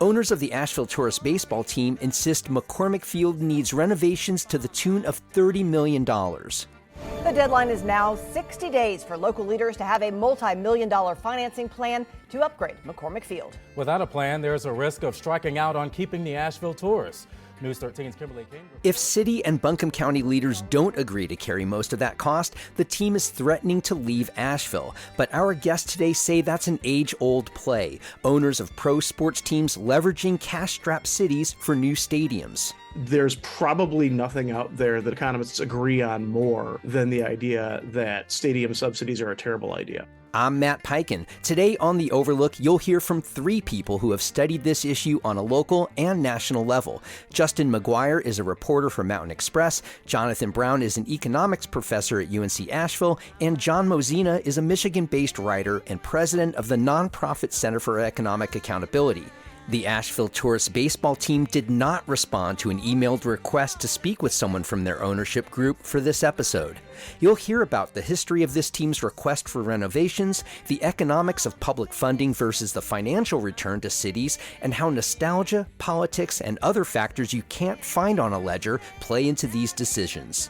Owners of the Asheville Tourist baseball team insist McCormick Field needs renovations to the tune of $30 million. The deadline is now 60 days for local leaders to have a multi-million-dollar financing plan to upgrade McCormick Field. Without a plan, there's a risk of striking out on keeping the Asheville Tourists. News 13's Kimberly King. If city and Buncombe County leaders don't agree to carry most of that cost, the team is threatening to leave Asheville. But our guests today say that's an age-old play. Owners of pro sports teams leveraging cash-strapped cities for new stadiums. There's probably nothing out there that economists agree on more than the idea that stadium subsidies are a terrible idea. I'm Matt Peiken. Today on The Overlook, you'll hear from three people who have studied this issue on a local and national level. Justin McGuire is a reporter for Mountain Express, Jonathan Brown is an economics professor at UNC Asheville, and John Mozina is a Michigan-based writer and president of the nonprofit Center for Economic Accountability. The Asheville Tourist baseball team did not respond to an emailed request to speak with someone from their ownership group for this episode. You'll hear about the history of this team's request for renovations, the economics of public funding versus the financial return to cities, and how nostalgia, politics, and other factors you can't find on a ledger play into these decisions.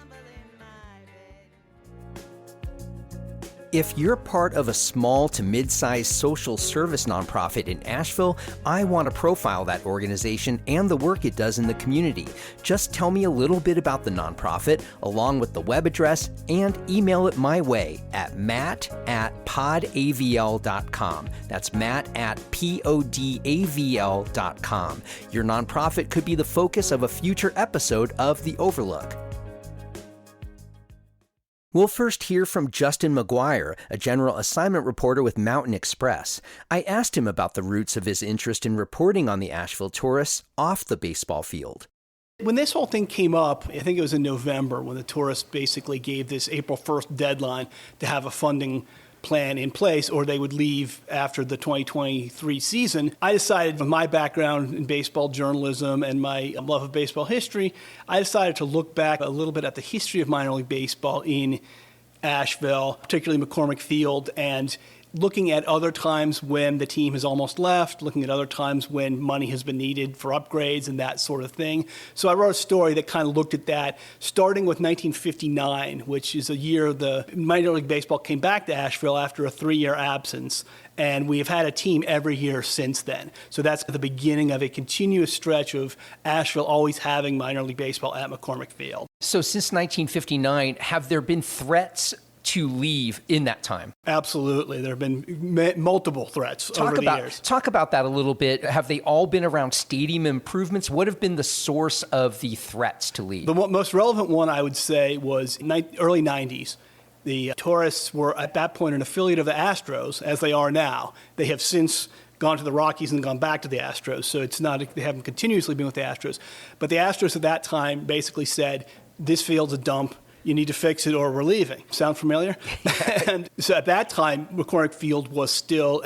If you're part of a small to mid-sized social service nonprofit in Asheville, I want to profile that organization and the work it does in the community. Just tell me a little bit about the nonprofit, along with the web address, and email it my way at matt@podavl.com. That's matt@podavl.com. Your nonprofit could be the focus of a future episode of The Overlook. We'll first hear from Justin McGuire, a general assignment reporter with Mountain Express. I asked him about the roots of his interest in reporting on the Asheville Tourists off the baseball field. When this whole thing came up, I think it was in November, when the Tourists basically gave this April 1st deadline to have a funding plan in place or they would leave after the 2023 season. I decided, with my background in baseball journalism and my love of baseball history, I decided to look back a little bit at the history of minor league baseball in Asheville, particularly McCormick Field, and looking at other times when the team has almost left, looking at other times when money has been needed for upgrades and that sort of thing. So I wrote a story that kind of looked at that, starting with 1959, which is a year the minor league baseball came back to Asheville after a 3-year absence. And we have had a team every year since then. So that's the beginning of a continuous stretch of Asheville always having minor league baseball at McCormick Field. So since 1959, have there been threats to leave in that time? Absolutely. There have been multiple threats over the years. Talk about that a little bit. Have they all been around stadium improvements? What have been the source of the threats to leave? The most relevant one, I would say, was early 90s. The Tourists were at that point an affiliate of the Astros, as they are now. They have since gone to the Rockies and gone back to the Astros, so it's not, they haven't continuously been with the Astros. But the Astros at that time basically said, this field's a dump. You need to fix it or we're leaving. Sound familiar? And so at that time, McCormick Field was still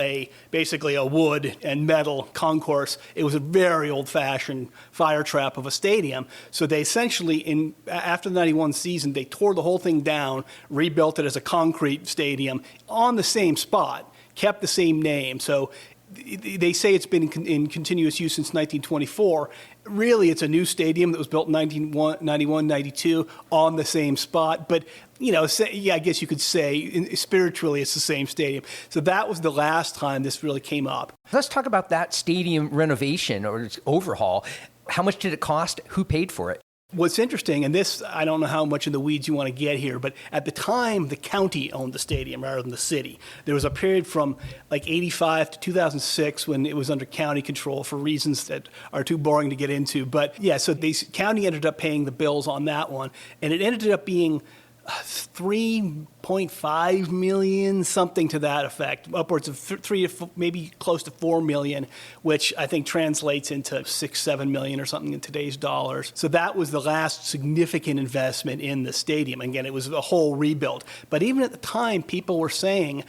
basically a wood and metal concourse. It was a very old-fashioned fire trap of a stadium. So they essentially, after the 91 season, they tore the whole thing down, rebuilt it as a concrete stadium on the same spot, kept the same name. So they say it's been in continuous use since 1924. Really, it's a new stadium that was built in 1991, 92 on the same spot. But, I guess you could say spiritually it's the same stadium. So that was the last time this really came up. Let's talk about that stadium renovation or overhaul. How much did it cost? Who paid for it? What's interesting, and this, I don't know how much in the weeds you want to get here, but at the time, the county owned the stadium rather than the city. There was a period from like 85 to 2006 when it was under county control for reasons that are too boring to get into. But yeah, so the county ended up paying the bills on that one, and it ended up being $3.5 million, something to that effect, upwards of maybe close to $4 million, which I think translates into $6-7 million or something in today's dollars. So that was the last significant investment in the stadium. Again, it was a whole rebuild. But even at the time, people were saying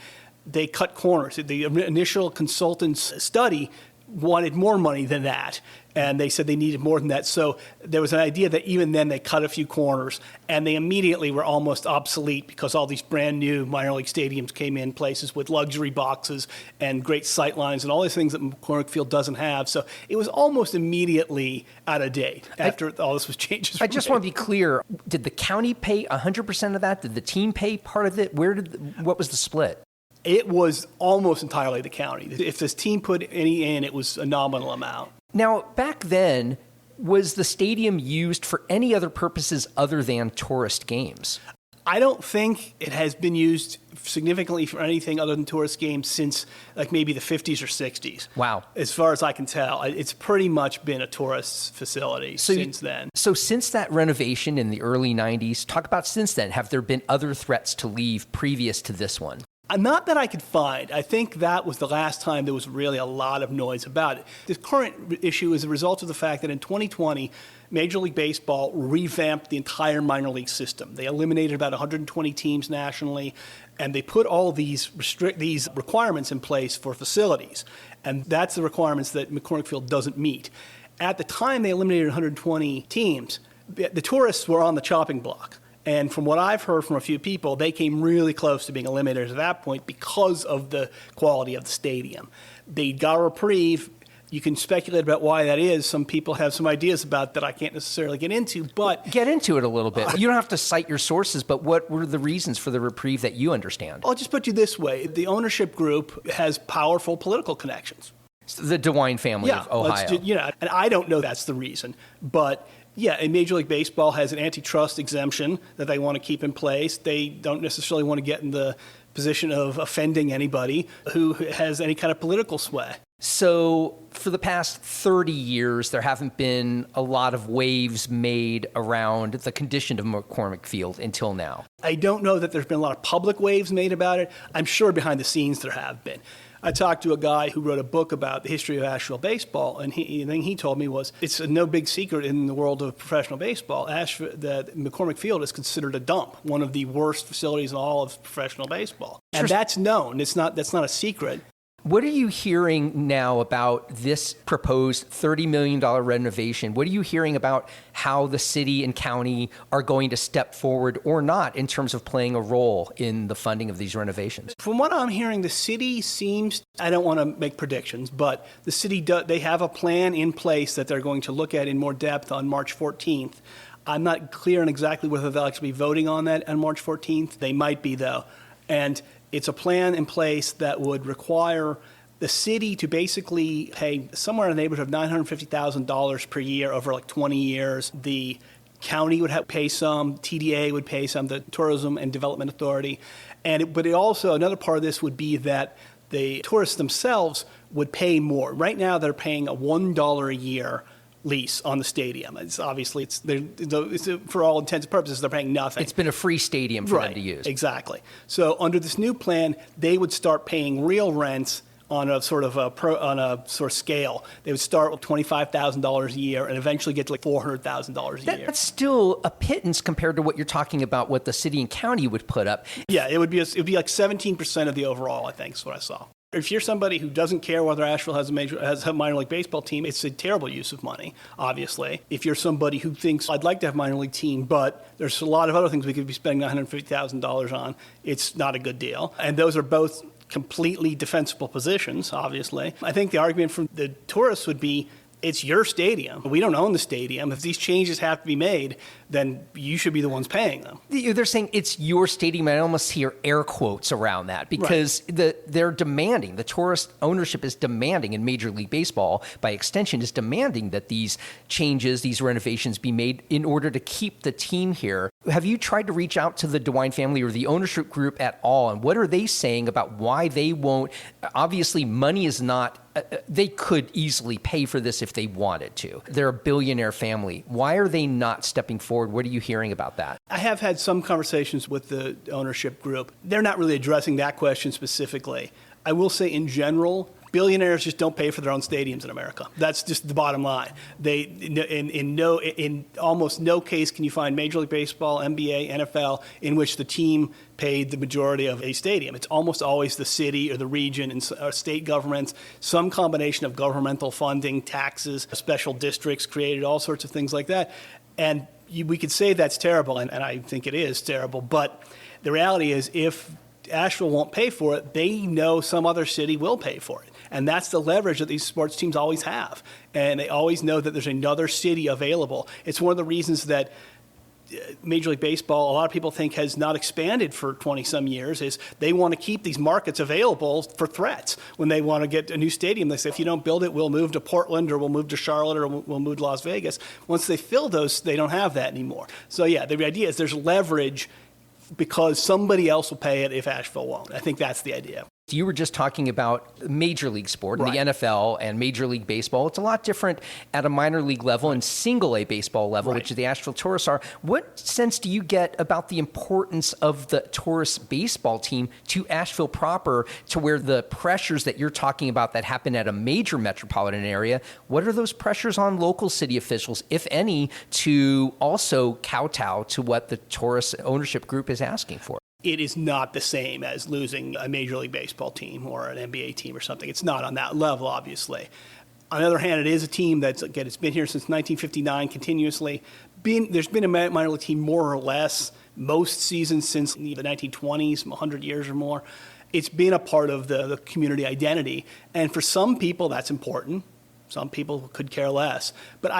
they cut corners. The initial consultants' study wanted more money than that. And they said they needed more than that. So there was an idea that even then they cut a few corners, and they immediately were almost obsolete because all these brand new minor league stadiums came in, places with luxury boxes and great sight lines and all these things that McCormick Field doesn't have. So it was almost immediately out of date after all this was changes. I just want to be clear. Did the county pay 100% of that? Did the team pay part of it? What was the split? It was almost entirely the county. If this team put any in, it was a nominal amount. Now, back then, was the stadium used for any other purposes other than tourist games? I don't think it has been used significantly for anything other than tourist games since like maybe the 50s or 60s. Wow. As far as I can tell, it's pretty much been a tourist facility since then. So since that renovation in the early 90s, talk about since then. Have there been other threats to leave previous to this one? Not that I could find. I think that was the last time there was really a lot of noise about it. The current issue is a result of the fact that in 2020, Major League Baseball revamped the entire minor league system. They eliminated about 120 teams nationally, and they put all these requirements in place for facilities. And that's the requirements that McCormick Field doesn't meet. At the time they eliminated 120 teams, the tourists were on the chopping block. And from what I've heard from a few people, they came really close to being eliminated at that point because of the quality of the stadium. They got a reprieve. You can speculate about why that is. Some people have some ideas about that I can't necessarily get into, but... Get into it a little bit. You don't have to cite your sources, but what were the reasons for the reprieve that you understand? I'll just put you this way. The ownership group has powerful political connections. The DeWine family of Ohio. And I don't know that's the reason, but... Yeah, and Major League Baseball has an antitrust exemption that they want to keep in place. They don't necessarily want to get in the position of offending anybody who has any kind of political sway. So for the past 30 years, there haven't been a lot of waves made around the condition of McCormick Field until now. I don't know that there's been a lot of public waves made about it. I'm sure behind the scenes there have been. I talked to a guy who wrote a book about the history of Asheville baseball, and the thing he told me was it's no big secret in the world of professional baseball. That McCormick Field is considered a dump, one of the worst facilities in all of professional baseball. And that's known. That's not a secret. What are you hearing now about this proposed $30 million renovation? What are you hearing about how the city and county are going to step forward or not in terms of playing a role in the funding of these renovations? From what I'm hearing, the city seems, I don't want to make predictions, but the city, they have a plan in place that they're going to look at in more depth on March 14th. I'm not clear on exactly whether they'll actually be voting on that on March 14th. They might be, though. And it's a plan in place that would require the city to basically pay somewhere in the neighborhood of $950,000 per year over like 20 years. The county would pay some, TDA would pay some, the Tourism and Development Authority. But also, another part of this would be that the tourists themselves would pay more. Right now, they're paying a $1 a year lease on the stadium. It's obviously, for all intents and purposes, they're paying nothing. It's been a free stadium for them to use. Exactly. So under this new plan, they would start paying real rents on a sort of scale. They would start with $25,000 a year and eventually get to like $400,000 a year. That's still a pittance compared to what you're talking about, what the city and county would put up. Yeah, it would be like 17% of the overall, I think, is what I saw. If you're somebody who doesn't care whether Asheville has a minor league baseball team, it's a terrible use of money, obviously. If you're somebody who thinks, I'd like to have a minor league team, but there's a lot of other things we could be spending $150,000 on, it's not a good deal. And those are both completely defensible positions, obviously. I think the argument from the tourists would be, it's your stadium. We don't own the stadium. If these changes have to be made, then you should be the ones paying them. They're saying it's your stadium. I almost hear air quotes around that because they're demanding, the tourist ownership is demanding, and Major League Baseball, by extension, is demanding that these changes, these renovations be made in order to keep the team here. Have you tried to reach out to the DeWine family or the ownership group at all? And what are they saying about why they won't? Obviously, money is not, they could easily pay for this if they wanted to. They're a billionaire family. Why are they not stepping forward? What are you hearing about that? I have had some conversations with the ownership group. They're not really addressing that question specifically. I will say in general, Billionaires just don't pay for their own stadiums in America. That's just the bottom line. In almost no case can you find Major League Baseball, NBA, NFL in which the team paid the majority of a stadium. It's almost always the city or the region and state governments, some combination of governmental funding, taxes, special districts created, all sorts of things like that. And we could say that's terrible, and I think it is terrible, but the reality is if Asheville won't pay for it, they know some other city will pay for it. And that's the leverage that these sports teams always have. And they always know that there's another city available. It's one of the reasons that Major League Baseball, a lot of people think, has not expanded for 20-some years, is they want to keep these markets available for threats. When they want to get a new stadium, they say, if you don't build it, we'll move to Portland or we'll move to Charlotte or we'll move to Las Vegas. Once they fill those, they don't have that anymore. So, yeah, the idea is there's leverage because somebody else will pay it if Asheville won't. I think that's the idea. You were just talking about major league sport, Right. the NFL and Major League Baseball. It's a lot different at a minor league level and single A baseball level, Right. which the Asheville Tourists are. What sense do you get about the importance of the Tourist baseball team to Asheville proper, to where the pressures that you're talking about that happen at a major metropolitan area, what are those pressures on local city officials, if any, to also kowtow to what the Tourist ownership group is asking for? It is not the same as losing a Major League Baseball team or an NBA team or something. It's not on that level, obviously. On the other hand, it is a team that's, again, it's been here since 1959 continuously. There's been a minor league team more or less most seasons since the 1920s, 100 years or more. It's been a part of the community identity. And for some people, that's important. Some people could care less. But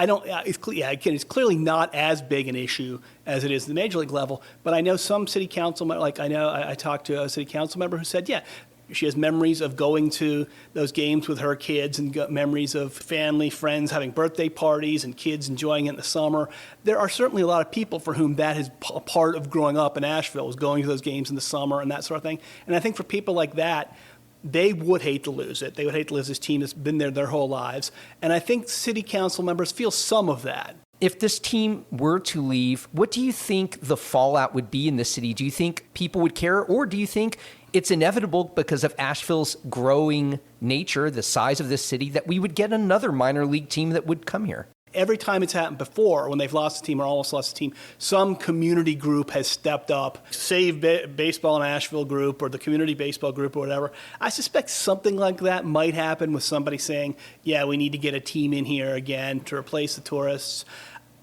it's clearly not as big an issue as it is at the Major League level. But I know some city council, I talked to a city council member who said, yeah, she has memories of going to those games with her kids and memories of family, friends having birthday parties and kids enjoying it in the summer. There are certainly a lot of people for whom that is a part of growing up in Asheville, was going to those games in the summer and that sort of thing. And I think for people like that, they would hate to lose it. They would hate to lose this team that's been there their whole lives. And I think city council members feel some of that. If this team were to leave, what do you think the fallout would be in the city? Do you think people would care, or do you think it's inevitable because of Asheville's growing nature, the size of this city, that we would get another minor league team that would come here? Every time it's happened before, when they've lost a team or almost lost a team, some community group has stepped up, Save Baseball in Asheville group or the community baseball group or whatever. I suspect something like that might happen with somebody saying, yeah, we need to get a team in here again to replace the Tourists.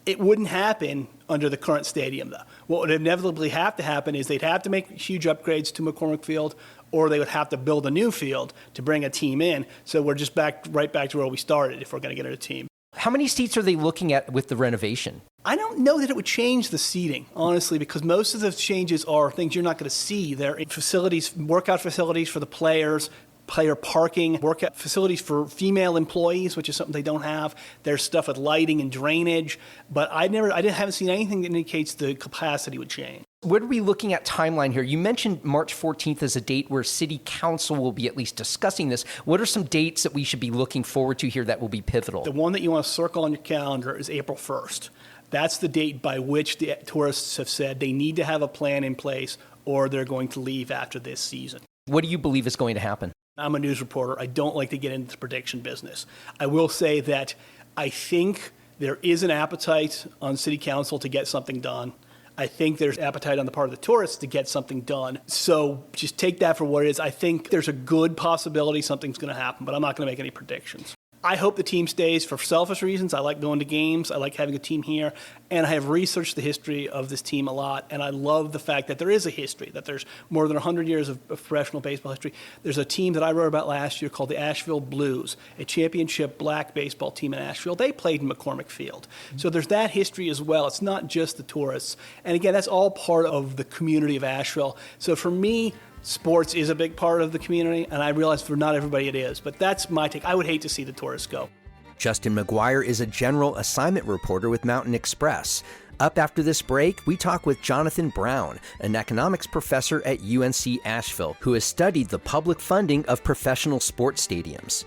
It wouldn't happen under the current stadium, though. What would inevitably have to happen is they'd have to make huge upgrades to McCormick Field, or they would have to build a new field to bring a team in. So we're just right back to where we started if we're going to get a team. How many seats are they looking at with the renovation? I don't know that it would change the seating, honestly, because most of the changes are things you're not going to see. They're facilities, workout facilities for the players, player parking, workout facilities for female employees, which is something they don't have. There's stuff with lighting and drainage, but I haven't seen anything that indicates the capacity would change. What are we looking at timeline here? You mentioned March 14th as a date where City Council will be at least discussing this. What are some dates that we should be looking forward to here that will be pivotal? The one that you want to circle on your calendar is April 1st. That's the date by which the Tourists have said they need to have a plan in place or they're going to leave after this season. What do you believe is going to happen? I'm a news reporter. I don't like to get into the prediction business. I will say that I think there is an appetite on City Council to get something done. I think there's appetite on the part of the Tourists to get something done. So just take that for what it is. I think there's a good possibility something's going to happen, but I'm not going to make any predictions. I hope the team stays for selfish reasons. I like going to games. I like having a team here. And I have researched the history of this team a lot. And I love the fact that there is a history, that there's more than 100 years of professional baseball history. There's a team that I wrote about last year called the Asheville Blues, a championship black baseball team in Asheville. They played in McCormick Field. So there's that history as well. It's not just the Tourists. And again, that's all part of the community of Asheville. So for me, sports is a big part of the community, and I realize for not everybody it is, but that's my take. I would hate to see the Tourists go. Justin McGuire is a general assignment reporter with Mountain Express. Up after this break, we talk with Jonathan Brown, an economics professor at UNC Asheville, who has studied the public funding of professional sports stadiums.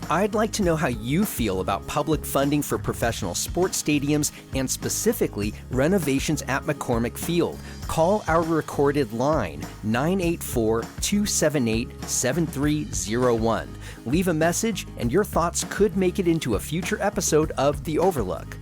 I'd like to know how you feel about public funding for professional sports stadiums and specifically renovations at McCormick Field. Call our recorded line, 984-278-7301. Leave a message and your thoughts could make it into a future episode of The Overlook.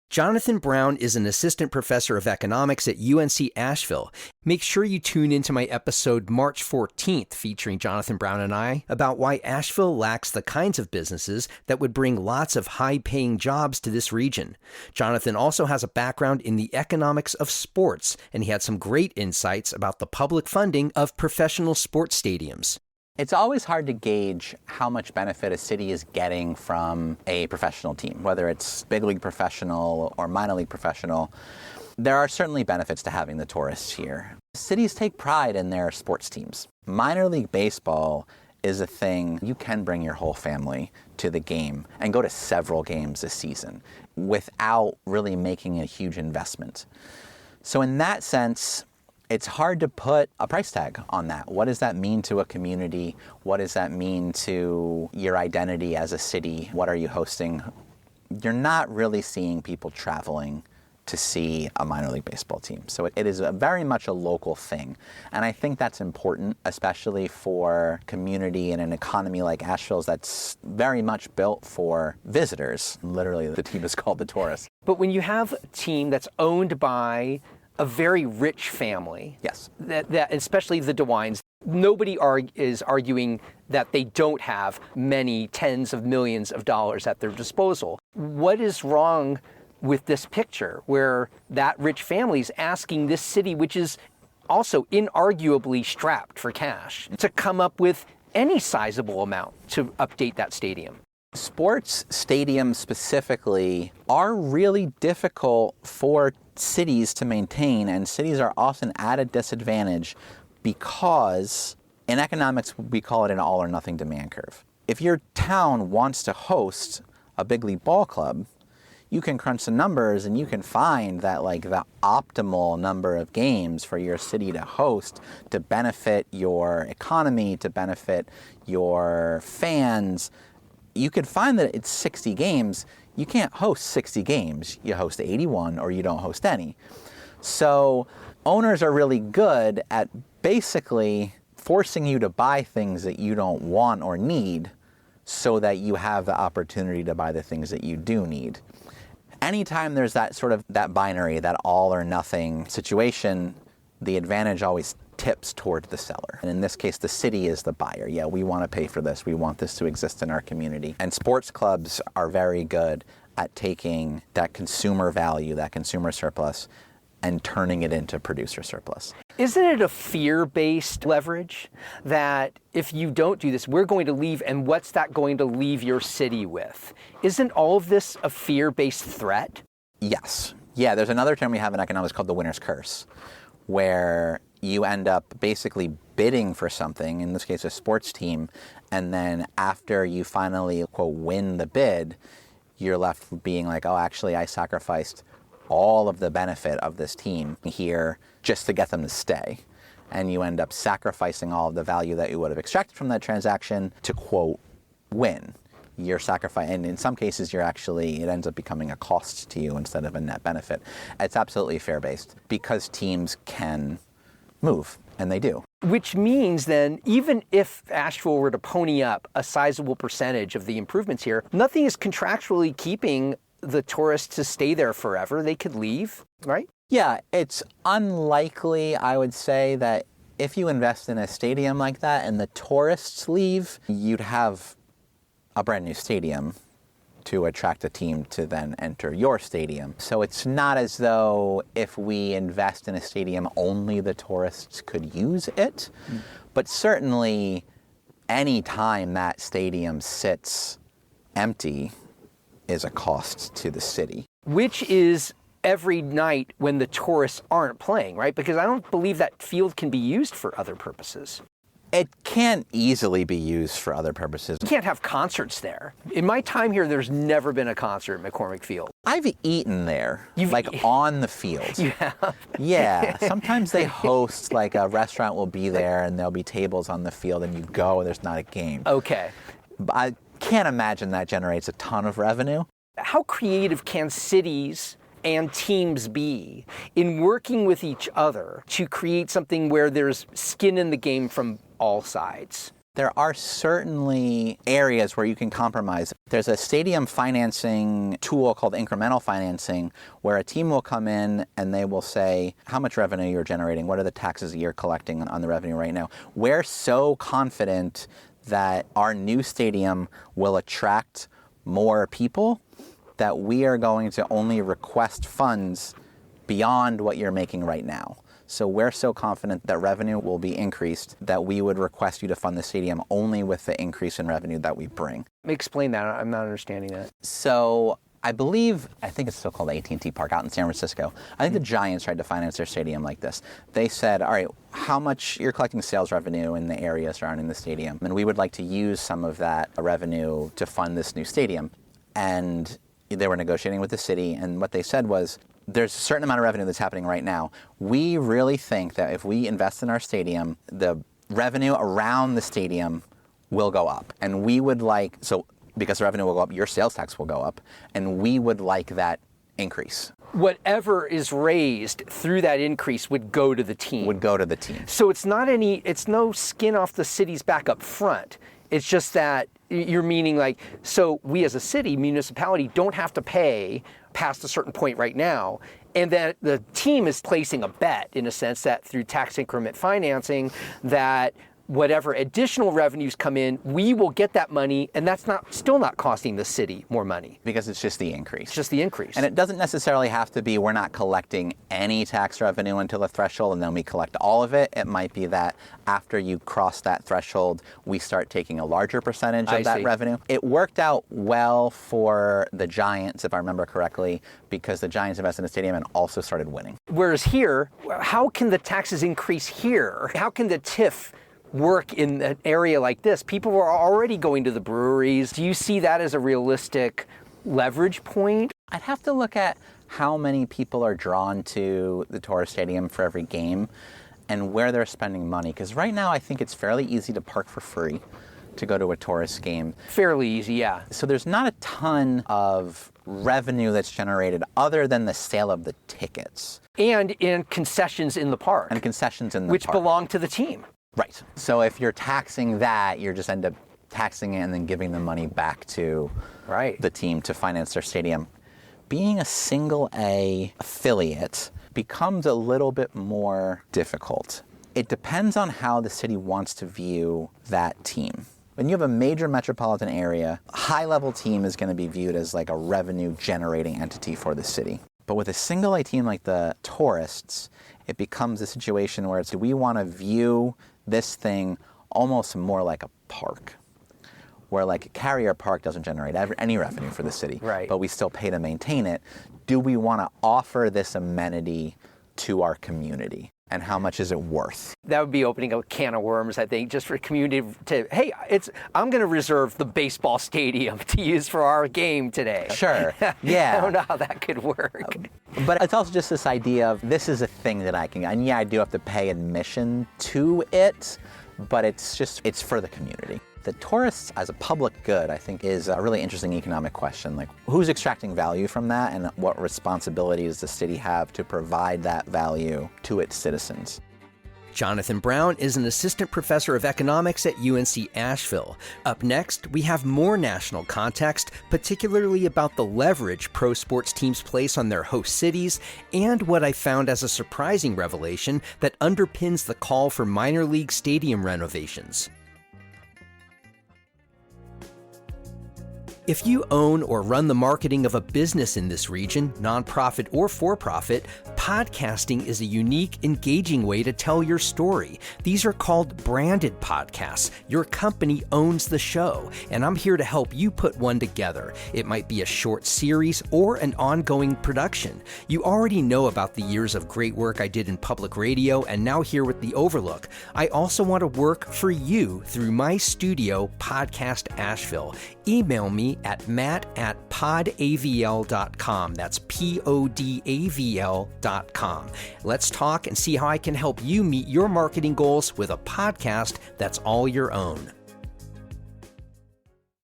Jonathan Brown is an assistant professor of economics at UNC Asheville. Make sure you tune into my episode March 14th featuring Jonathan Brown and I about why Asheville lacks the kinds of businesses that would bring lots of high-paying jobs to this region. Jonathan also has a background in the economics of sports, and he had some great insights about the public funding of professional sports stadiums. It's always hard to gauge how much benefit a city is getting from a professional team, whether it's big league professional or minor league professional. There are certainly benefits to having the tourists here. Cities take pride in their sports teams. Minor league baseball is a thing you can bring your whole family to the game and go to several games this season without really making a huge investment. So in that sense, it's hard to put a price tag on that. What does that mean to a community? What does that mean to your identity as a city? What are you hosting? You're not really seeing people traveling to see a minor league baseball team. So it is very much a local thing. And I think that's important, especially for community and an economy like Asheville's that's very much built for visitors. Literally, the team is called the Tourists. But when you have a team that's owned by a very rich family. Yes. That especially the DeWines. Nobody is arguing that they don't have many tens of millions of dollars at their disposal. What is wrong with this picture where that rich family is asking this city, which is also inarguably strapped for cash, to come up with any sizable amount to update that stadium? Sports stadiums specifically are really difficult for cities to maintain, and cities are often at a disadvantage because in economics we call it an all or nothing demand curve. If your town wants to host a big league ball club, you can crunch the numbers and you can find that like the optimal number of games for your city to host to benefit your economy, to benefit your fans. You could find that it's 60 games. You can't host 60 games. You host 81 or you don't host any. So owners are really good at basically forcing you to buy things that you don't want or need so that you have the opportunity to buy the things that you do need. Anytime there's that sort of that binary, that all or nothing situation, the advantage always tips toward the seller. And in this case, the city is the buyer. Yeah, we want to pay for this. We want this to exist in our community. And sports clubs are very good at taking that consumer value, that consumer surplus, and turning it into producer surplus. Isn't it a fear-based leverage that if you don't do this, we're going to leave, and what's that going to leave your city with? Isn't all of this a fear-based threat? Yes. Yeah, there's another term we have in economics called the winner's curse, where you end up basically bidding for something, in this case a sports team, and then after you finally, quote, win the bid, you're left being like, oh, actually I sacrificed all of the benefit of this team here just to get them to stay. And you end up sacrificing all of the value that you would have extracted from that transaction to, quote, win. You're sacrificing, and in some cases it ends up becoming a cost to you instead of a net benefit. It's absolutely fair-based because teams can move, and they do. Which means then, even if Asheville were to pony up a sizable percentage of the improvements here, nothing is contractually keeping the tourists to stay there forever. They could leave, right? Yeah, it's unlikely, I would say, that if you invest in a stadium like that and the tourists leave, you'd have a brand new stadium to attract a team to then enter your stadium. So it's not as though if we invest in a stadium, only the tourists could use it. But certainly any time that stadium sits empty is a cost to the city. Which is every night when the tourists aren't playing, right? Because I don't believe that field can be used for other purposes. It can't easily be used for other purposes. You can't have concerts there. In my time here, there's never been a concert at McCormick Field. I've eaten there, You've on the field. Yeah. Yeah. Sometimes they host, like a restaurant will be there and there'll be tables on the field and you go and there's not a game. Okay. But I can't imagine that generates a ton of revenue. How creative can cities and teams be in working with each other to create something where there's skin in the game from all sides? There are certainly areas where you can compromise. There's a stadium financing tool called incremental financing where a team will come in and they will say how much revenue you're generating, what are the taxes you're collecting on the revenue right now. We're so confident that our new stadium will attract more people that we are going to only request funds beyond what you're making right now. So we're so confident that revenue will be increased that we would request you to fund the stadium only with the increase in revenue that we bring. Explain that. I'm not understanding that. So I think it's still called AT&T Park out in San Francisco. I think the Giants tried to finance their stadium like this. They said, all right, how much you're collecting sales revenue in the area surrounding the stadium, and we would like to use some of that revenue to fund this new stadium. And they were negotiating with the city, and what they said was, there's a certain amount of revenue that's happening right now. We really think that if we invest in our stadium, the revenue around the stadium will go up. And we would like, so because the revenue will go up, your sales tax will go up, and we would like that increase. Whatever is raised through that increase would go to the team. So it's no skin off the city's back up front. It's just that you're meaning so we as a city, municipality, don't have to pay past a certain point right now. And that the team is placing a bet, in a sense, that through tax increment financing, that whatever additional revenues come in, we will get that money, and that's still not costing the city more money. Because it's just the increase. It's just the increase. And it doesn't necessarily have to be we're not collecting any tax revenue until a threshold and then we collect all of it. It might be that after you cross that threshold, we start taking a larger percentage of that revenue. It worked out well for the Giants, if I remember correctly, because the Giants invested in the stadium and also started winning. Whereas here, how can the taxes increase here? How can the TIF work in an area like this? People are already going to the breweries. Do you see that as a realistic leverage point? I'd have to look at how many people are drawn to the Taurus Stadium for every game and where they're spending money. Because right now I think it's fairly easy to park for free to go to a Taurus game. Fairly easy, yeah. So there's not a ton of revenue that's generated other than the sale of the tickets. And in concessions in the park. Which belong to the team. Right. So if you're taxing that, you're just end up taxing it and then giving the money back to the team to finance their stadium. Being a single A affiliate becomes a little bit more difficult. It depends on how the city wants to view that team. When you have a major metropolitan area, a high-level team is going to be viewed as like a revenue-generating entity for the city. But with a single A team like the Tourists, it becomes a situation where we want to view this thing almost more like a park, where like Carrier Park doesn't generate any revenue for the city, but we still pay to maintain it. Do we want to offer this amenity to our community? And how much is it worth? That would be opening a can of worms, I think, just for community to, hey, I'm going to reserve the baseball stadium to use for our game today. Sure, yeah. I don't know how that could work. But it's also just this idea of this is a thing that I can, and yeah, I do have to pay admission to it, but it's for the community. The tourists as a public good, I think, is a really interesting economic question. Like, who's extracting value from that, and what responsibility does the city have to provide that value to its citizens? Jonathan Brown is an assistant professor of economics at UNC Asheville. Up next, we have more national context, particularly about the leverage pro sports teams place on their host cities, and what I found as a surprising revelation that underpins the call for minor league stadium renovations. If you own or run the marketing of a business in this region, nonprofit or for-profit, podcasting is a unique, engaging way to tell your story. These are called branded podcasts. Your company owns the show, and I'm here to help you put one together. It might be a short series or an ongoing production. You already know about the years of great work I did in public radio and now here with The Overlook. I also want to work for you through my studio, Podcast Asheville. Email me at matt@podavl.com. That's podavl.com. Let's talk and see how I can help you meet your marketing goals with a podcast that's all your own.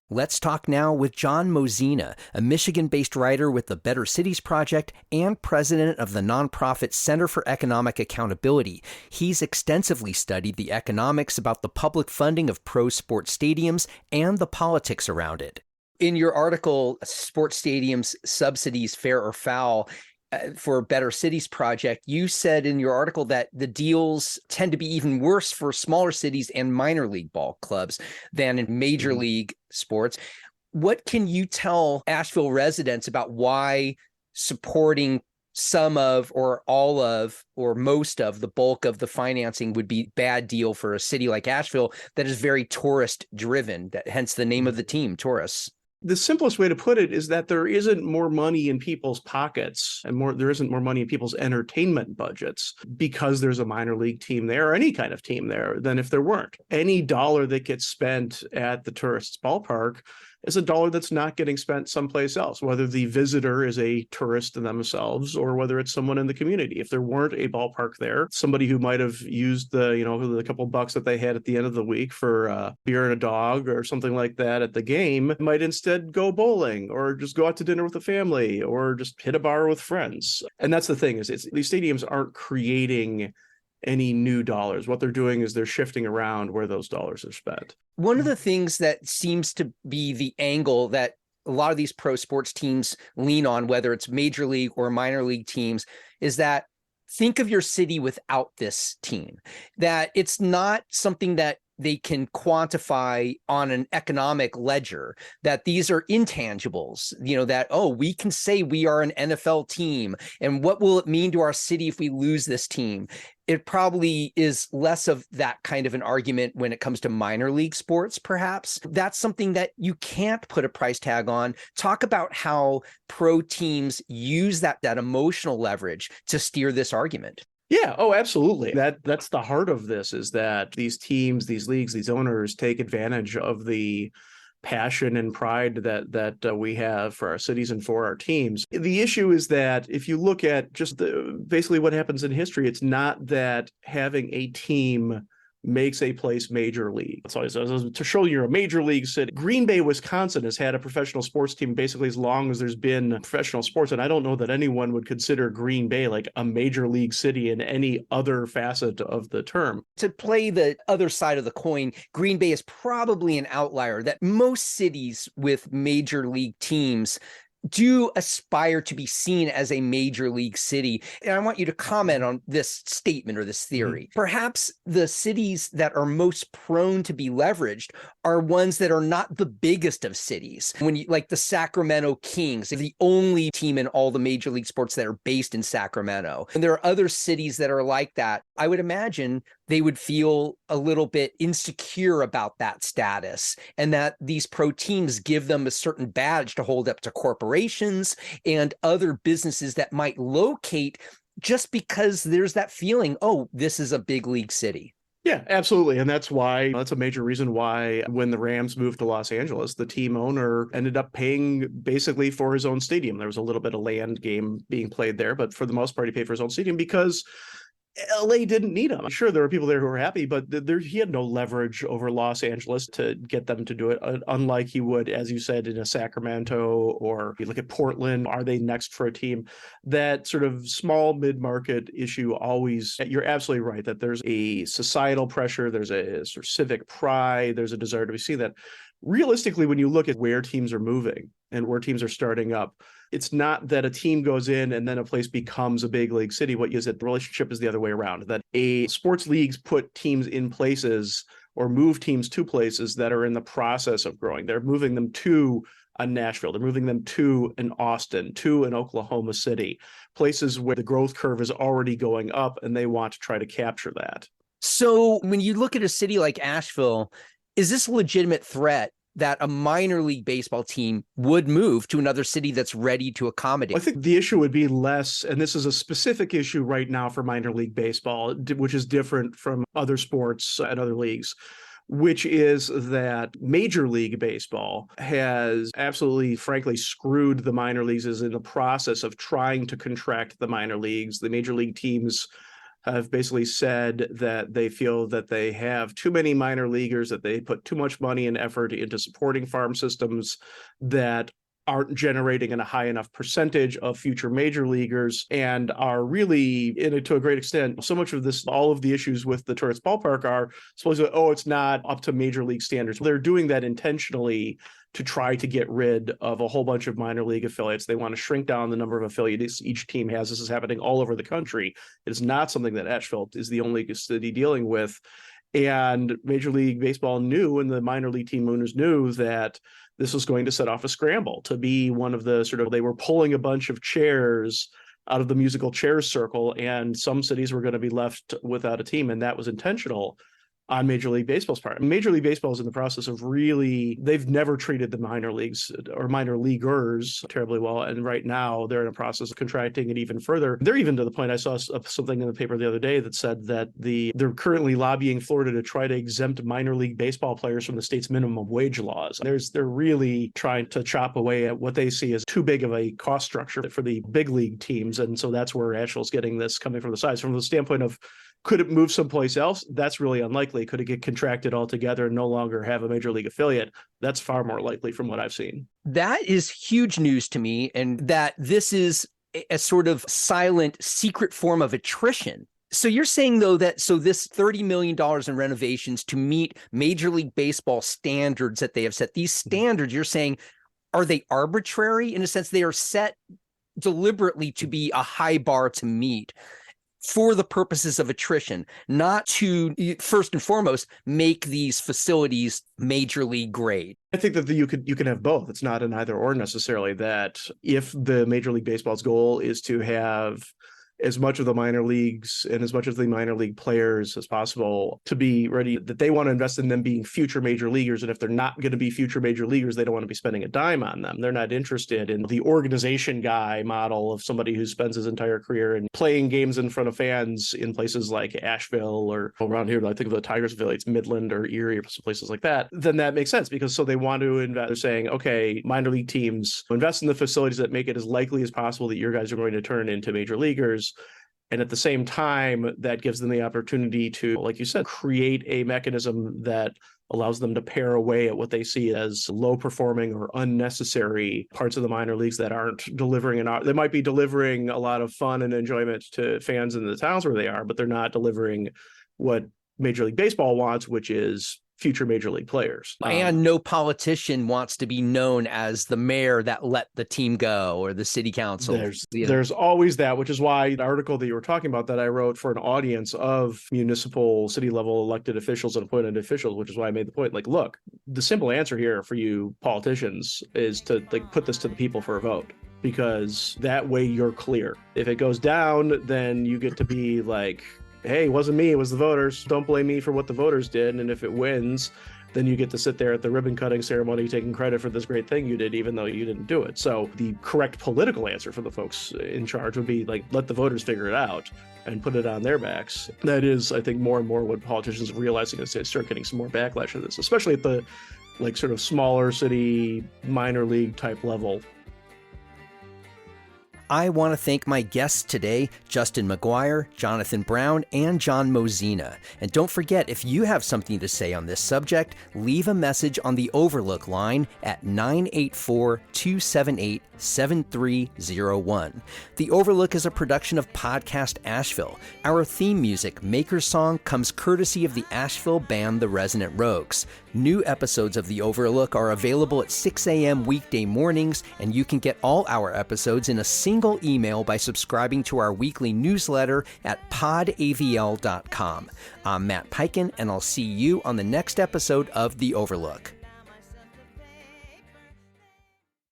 Let's talk now with John Mozina, a Michigan-based writer with the Better Cities Project and president of the nonprofit Center for Economic Accountability. He's extensively studied the economics about the public funding of pro sports stadiums and the politics around it. In your article, Sports Stadiums Subsidies, Fair or Foul, for Better Cities Project, you said in your article that the deals tend to be even worse for smaller cities and minor league ball clubs than in major league sports. What can you tell Asheville residents about why supporting some of or all of or most of the bulk of the financing would be a bad deal for a city like Asheville that is very tourist driven, hence the name of the team, tourists? The simplest way to put it is that there isn't more money in people's pockets and there isn't more money in people's entertainment budgets because there's a minor league team there or any kind of team there than if there weren't. Any dollar that gets spent at the tourist's ballpark is a dollar that's not getting spent someplace else, whether the visitor is a tourist themselves or whether it's someone in the community. If there weren't a ballpark there, somebody who might have used the couple bucks that they had at the end of the week for beer and a dog or something like that at the game might instead go bowling or just go out to dinner with the family or just hit a bar with friends. And that's the thing is these stadiums aren't creating any new dollars. What they're doing is they're shifting around where those dollars are spent. One of the things that seems to be the angle that a lot of these pro sports teams lean on, whether it's major league or minor league teams, is that think of your city without this team, that it's not something that they can quantify on an economic ledger, that these are intangibles, that, we can say we are an NFL team. And what will it mean to our city if we lose this team? It probably is less of that kind of an argument when it comes to minor league sports, perhaps. That's something that you can't put a price tag on. Talk about how pro teams use that emotional leverage to steer this argument. Yeah. Oh, absolutely. That's the heart of this is that these teams, these leagues, these owners take advantage of the passion and pride that we have for our cities and for our teams. The issue is that if you look at just basically what happens in history, it's not that having a team makes a place major league. So to show you're a major league city, Green Bay, Wisconsin has had a professional sports team basically as long as there's been professional sports. And I don't know that anyone would consider Green Bay like a major league city in any other facet of the term. To play the other side of the coin, Green Bay is probably an outlier, that most cities with major league teams do aspire to be seen as a major league city. And I want you to comment on this statement or this theory. Perhaps the cities that are most prone to be leveraged are ones that are not the biggest of cities. Like the Sacramento Kings, the only team in all the major league sports that are based in Sacramento. And there are other cities that are like that. I would imagine they would feel a little bit insecure about that status, and that these pro teams give them a certain badge to hold up to corporations and other businesses that might locate just because there's that feeling, this is a big league city. Yeah, absolutely. And that's a major reason why when the Rams moved to Los Angeles, the team owner ended up paying basically for his own stadium. There was a little bit of land game being played there, but for the most part, he paid for his own stadium because LA didn't need him. Sure, there were people there who were happy, but he had no leverage over Los Angeles to get them to do it, unlike he would, as you said, in a Sacramento, or you look at Portland. Are they next for a team? That sort of small mid-market issue always, you're absolutely right, that there's a societal pressure, there's a sort of civic pride, there's a desire to see that. Realistically, when you look at where teams are moving and where teams are starting up, it's not that a team goes in and then a place becomes a big league city. What is it? The relationship is the other way around, that a sports leagues put teams in places or move teams to places that are in the process of growing. They're moving them to on Nashville. They're moving them to an Austin, to an Oklahoma City, places where the growth curve is already going up, and they want to try to capture that. So when you look at a city like Asheville, is this a legitimate threat that a minor league baseball team would move to another city that's ready to accommodate? I think the issue would be less, and this is a specific issue right now for minor league baseball, which is different from other sports and other leagues, which is that Major League Baseball has absolutely, frankly, screwed the minor leagues, is in the process of trying to contract the minor leagues. The major league teams have basically said that they feel that they have too many minor leaguers, that they put too much money and effort into supporting farm systems that aren't generating a high enough percentage of future major leaguers, and are really, to a great extent, so much of this, all of the issues with the tourist ballpark are supposedly, it's not up to major league standards. They're doing that intentionally to try to get rid of a whole bunch of minor league affiliates. They want to shrink down the number of affiliates each team has. This is happening all over the country. It is not something that Asheville is the only city dealing with. And Major League Baseball knew, and the minor league team owners knew, that this was going to set off a scramble to be one of the they were pulling a bunch of chairs out of the musical chairs circle, and some cities were going to be left without a team, and that was intentional on Major League Baseball's part. Major League Baseball is in the process of they've never treated the minor leagues or minor leaguers terribly well. And right now they're in a process of contracting it even further. They're even to the point, I saw something in the paper the other day that said that they're currently lobbying Florida to try to exempt minor league baseball players from the state's minimum wage laws. They're really trying to chop away at what they see as too big of a cost structure for the big league teams. And so that's where Asheville's getting this coming from the sides. From the standpoint of, could it move someplace else? That's really unlikely. Could it get contracted altogether and no longer have a major league affiliate? That's far more likely from what I've seen. That is huge news to me, and that this is a sort of silent, secret form of attrition. So you're saying, though, that this $30 million in renovations to meet Major League Baseball standards that they have set, these standards, you're saying, are they arbitrary? In a sense, they are set deliberately to be a high bar to meet for the purposes of attrition, not to, first and foremost, make these facilities major league grade. I think that you can have both. It's not an either or necessarily, that if the Major League Baseball's goal is to have as much of the minor leagues and as much of the minor league players as possible to be ready, that they want to invest in them being future major leaguers. And if they're not going to be future major leaguers, they don't want to be spending a dime on them. They're not interested in the organization guy model of somebody who spends his entire career in playing games in front of fans in places like Asheville or around here. I think of the Tigers affiliates, Midland or Erie or places like that. Then that makes sense, because so they want to invest. They're saying, okay, minor league teams invest in the facilities that make it as likely as possible that your guys are going to turn into major leaguers. And at the same time, that gives them the opportunity to, like you said, create a mechanism that allows them to pare away at what they see as low performing or unnecessary parts of the minor leagues that aren't delivering they might be delivering a lot of fun and enjoyment to fans in the towns where they are, but they're not delivering what Major League Baseball wants, which is future major league players. And no politician wants to be known as the mayor that let the team go, or the city council. There's always that, which is why the article that you were talking about that I wrote for an audience of municipal city level elected officials and appointed officials, which is why I made the point, like, look, the simple answer here for you politicians is to put this to the people for a vote, because that way you're clear. If it goes down, then you get to be like, hey, it wasn't me, it was the voters. Don't blame me for what the voters did. And if it wins, then you get to sit there at the ribbon cutting ceremony taking credit for this great thing you did, even though you didn't do it. So the correct political answer for the folks in charge would be like, let the voters figure it out and put it on their backs. That is, I think, more and more what politicians are realizing as they start getting some more backlash to this, especially at the sort of smaller city minor league type level. I want to thank my guests today, Justin McGuire, Jonathan Brown, and John Mozina. And don't forget, if you have something to say on this subject, leave a message on the Overlook line at 984-278-7301. The Overlook is a production of Podcast Asheville. Our theme music, Maker's Song, comes courtesy of the Asheville band The Resonant Rogues. New episodes of The Overlook are available at 6 a.m. weekday mornings, and you can get all our episodes in a single email by subscribing to our weekly newsletter at podavl.com. I'm Matt Peiken, and I'll see you on the next episode of The Overlook.